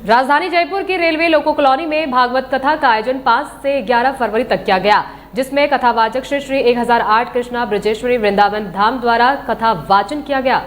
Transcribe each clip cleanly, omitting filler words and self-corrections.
राजधानी जयपुर की railway loco colony में भागवत कथा का आयोजन 5 से 11 फरवरी तक किया गया, जिसमें कथावाचक श्री 1008 कृष्णा ब्रजेश्वरी वृंदावन धाम द्वारा कथा वाचन किया गया।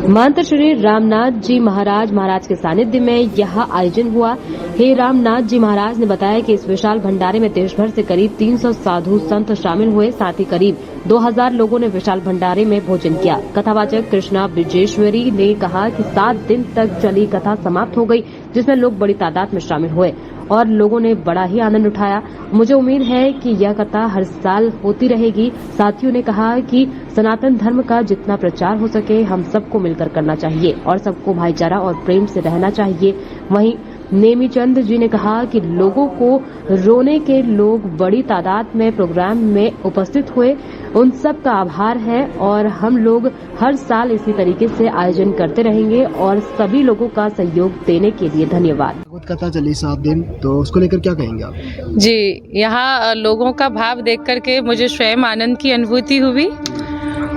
महंत श्री रामनाथ जी महाराज के सानिध्य में यह आयोजन हुआ। हे रामनाथ जी महाराज ने बताया कि इस विशाल भंडारे में देश भर से करीब 300 साधु संत शामिल हुए, साथ ही करीब 2000 लोगों ने विशाल भंडारे में भोजन किया। कथावाचक कृष्णा ब्रजेश्वरी ने कहा कि 7 दिन तक चली कथा समाप्त हो गई, जिसमें लोग बड़ी तादाद में शामिल हुए और लोगों ने बड़ा ही आनंद उठाया। मुझे उम्मीद है कि यह कथा हर साल होती रहेगी। साथियों ने कहा कि सनातन धर्म का जितना प्रचार हो सके हम सबको मिलकर करना चाहिए और सबको भाईचारा और प्रेम से रहना चाहिए। वहीं नेमीचंद जी ने कहा कि लोगों को रोने के लोग बड़ी तादाद में प्रोग्राम में उपस्थित हुए, उन सब का आभार है और हम लोग हर साल इसी तरीके से आयोजन करते रहेंगे और सभी लोगों का सहयोग देने के लिए धन्यवाद। भागवत कथा चली 7 दिन, तो उसको लेकर क्या कहेंगे आप? जी, यहाँ लोगों का भाव देख करके मुझे स्वयं आनंद की अनुभूति हुई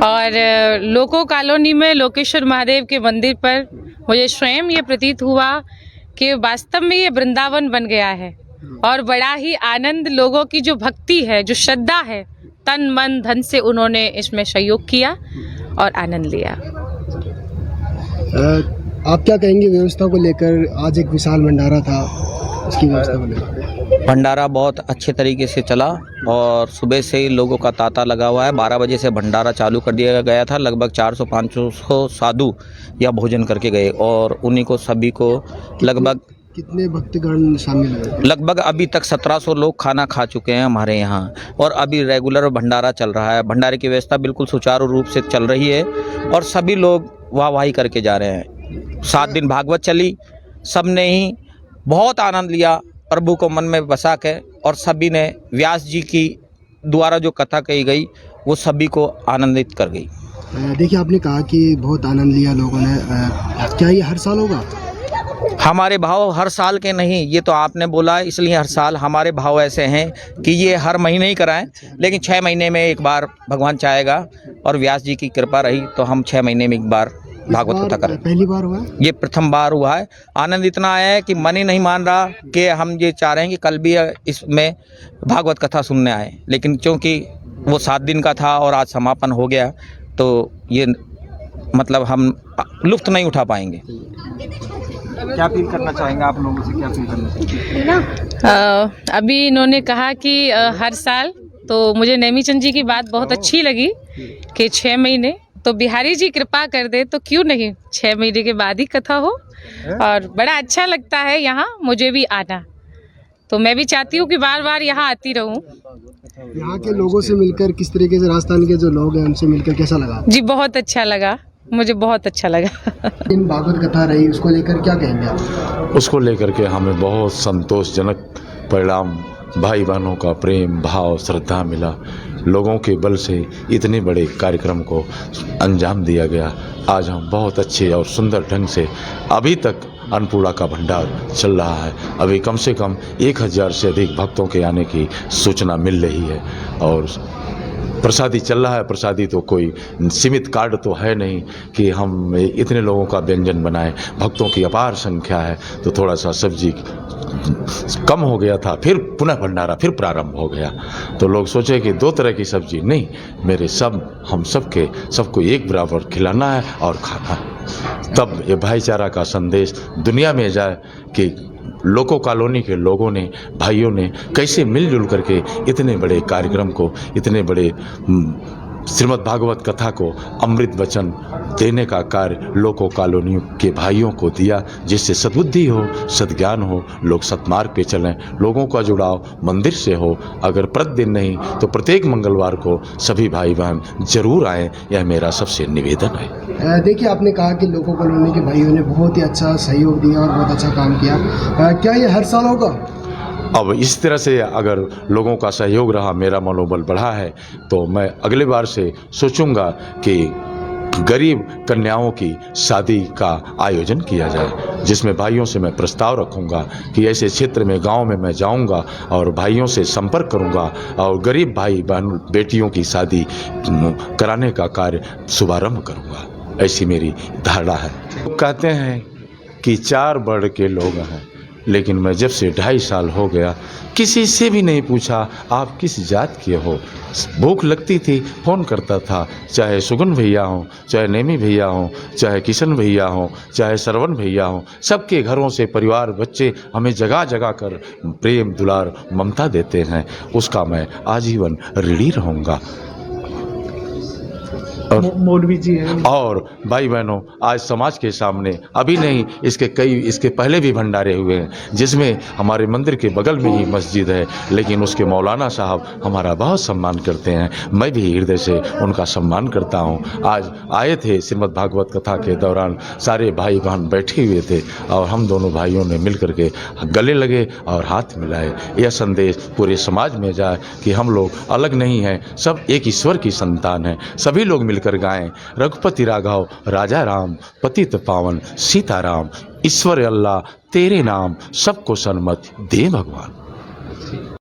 और लोको कॉलोनी में लोकेश्वर महादेव के मंदिर पर मुझे स्वयं ये प्रतीत हुआ कि वास्तव में ये वृंदावन बन गया है और बड़ा ही आनंद, लोगों की जो भक्ति है, जो श्रद्धा है, तन मन धन से उन्होंने इसमें सहयोग किया और आनंद लिया। आप क्या कहेंगे व्यवस्था को लेकर? आज एक विशाल भंडारा था, उसकी व्यवस्था को लेकर। भंडारा बहुत अच्छे तरीके से चला और सुबह से ही लोगों का तांता लगा हुआ है। 12 बजे से भंडारा चालू कर दिया गया था। लगभग 400-500 साधु यह भोजन करके गए और उन्हीं को सभी को लगभग कितने भक्तगण शामिल हुए? लगभग अभी तक 1700 लोग खाना खा चुके हैं हमारे यहाँ और अभी रेगुलर भंडारा चल रहा है। भंडारे की व्यवस्था बिल्कुल सुचारू रूप से चल रही है और सभी लोग वाहवाही करके जा रहे हैं। 7 दिन भागवत चली, सबने ही बहुत आनंद लिया प्रभु को मन में बसा के और सभी ने व्यास जी की द्वारा जो कथा कही गई वो सभी को आनंदित कर गई। देखिए, आपने कहा कि बहुत आनंद लिया लोगों ने, क्या ये हर साल होगा? हमारे भाव हर साल के नहीं, ये तो आपने बोला इसलिए हर साल। हमारे भाव ऐसे हैं कि ये हर महीने ही कराएं, लेकिन 6 महीने में एक बार भगवान चाहेगा और व्यास जी की कृपा रही तो हम 6 महीने में एक बार भागवत कथा करें। पहली बार हुआ? ये प्रथम बार हुआ है। आनंद इतना आया है कि मन ही नहीं मान रहा कि हम ये चाह रहे हैं कि कल भी इसमें भागवत कथा सुनने आए, लेकिन क्योंकि वो 7 दिन का था और आज समापन हो गया तो ये मतलब हम लुत्फ नहीं उठा पाएंगे। क्या फील करना चाहेंगे आप लोगों से? क्या फील करना चाहेंगे? अभी इन्होंने कहा कि हर साल, तो मुझे नेमीचंद जी की बात बहुत अच्छी लगी कि 6 महीने, तो बिहारी जी कृपा कर दे तो क्यों नहीं 6 महीने के बाद ही कथा हो और बड़ा अच्छा लगता है यहाँ मुझे भी आना, तो मैं भी चाहती हूँ कि बार बार यहाँ आती रहूँ। यहाँ के लोगों से मिलकर किस तरीके से, राजस्थान के जो लोग हैं उनसे मिलकर कैसा लगा? जी बहुत अच्छा लगा, मुझे बहुत अच्छा लगा। इन भागवत कथा रही, उसको लेकर क्या कहेंगे आप? उसको लेकर के हमें बहुत संतोषजनक परिणाम, भाई बहनों का प्रेम भाव श्रद्धा मिला। लोगों के बल से इतने बड़े कार्यक्रम को अंजाम दिया गया। आज हम बहुत अच्छे और सुंदर ढंग से, अभी तक अन्नपूर्णा का भंडार चल रहा है। अभी कम से कम 1000 से अधिक भक्तों के आने की सूचना मिल रही है और प्रसादी चल रहा है। प्रसादी तो कोई सीमित कार्ड तो है नहीं कि हम इतने लोगों का व्यंजन बनाएं। भक्तों की अपार संख्या है तो थोड़ा सा सब्जी कम हो गया था, फिर पुनः भंडारा फिर प्रारंभ हो गया तो लोग सोचे कि 2 तरह की सब्जी नहीं, मेरे हम सबको एक बराबर खिलाना है और खाना है। तब ये भाईचारा का संदेश दुनिया में जाए कि लोको कॉलोनी के लोगों ने, भाइयों ने कैसे मिलजुल करके इतने बड़े कार्यक्रम को, इतने बड़े श्रीमद् भागवत कथा को अमृत वचन देने का कार्य लोको कॉलोनी के भाइयों को दिया, जिससे सद्बुद्धि हो, सद्ज्ञान हो, लोग सतमार्ग पे चलें, लोगों का जुड़ाव मंदिर से हो। अगर प्रतिदिन नहीं तो प्रत्येक मंगलवार को सभी भाई बहन जरूर आएँ, यह मेरा सबसे निवेदन है। देखिए, आपने कहा कि लोको कॉलोनी के भाइयों ने बहुत ही अच्छा सहयोग दिया और बहुत अच्छा काम किया, क्या ये हर साल होगा? अब इस तरह से अगर लोगों का सहयोग रहा, मेरा मनोबल बढ़ा है तो मैं अगले बार से सोचूंगा कि गरीब कन्याओं की शादी का आयोजन किया जाए, जिसमें भाइयों से मैं प्रस्ताव रखूंगा कि ऐसे क्षेत्र में, गांव में मैं जाऊंगा और भाइयों से संपर्क करूंगा और गरीब भाई बहन बेटियों की शादी कराने का कार्य शुभारंभ करूंगा। ऐसी मेरी धारणा है। कहते हैं कि 4 वर्ग के लोग हैं, लेकिन मैं जब से 2.5 साल हो गया किसी से भी नहीं पूछा आप किस जात के हो। भूख लगती थी फ़ोन करता था, चाहे सुगन भैया हों, चाहे नेमी भैया हों, चाहे किशन भैया हों, चाहे सरवण भैया हों, सबके घरों से परिवार बच्चे हमें जगह जगह कर प्रेम दुलार ममता देते हैं। उसका मैं आजीवन ऋणी रहूँगा। मौलवी जी हैं। और भाई बहनों, आज समाज के सामने अभी नहीं, इसके पहले भी भंडारे हुए हैं, जिसमें हमारे मंदिर के बगल में ही मस्जिद है, लेकिन उसके मौलाना साहब हमारा बहुत सम्मान करते हैं। मैं भी हृदय से उनका सम्मान करता हूं। आज आए थे श्रीमद् भागवत कथा के दौरान, सारे भाई बहन बैठे हुए थे और हम दोनों भाइयों ने मिलकर के गले लगे और हाथ मिलाए। यह संदेश पूरे समाज में जाए कि हम लोग अलग नहीं हैं, सब एक ईश्वर की संतान हैं। सभी लोग मिलकर गाएं, रघुपति राघव राजा राम, पतित पावन सीताराम, ईश्वर अल्लाह तेरे नाम, सबको सन्मति दे भगवान।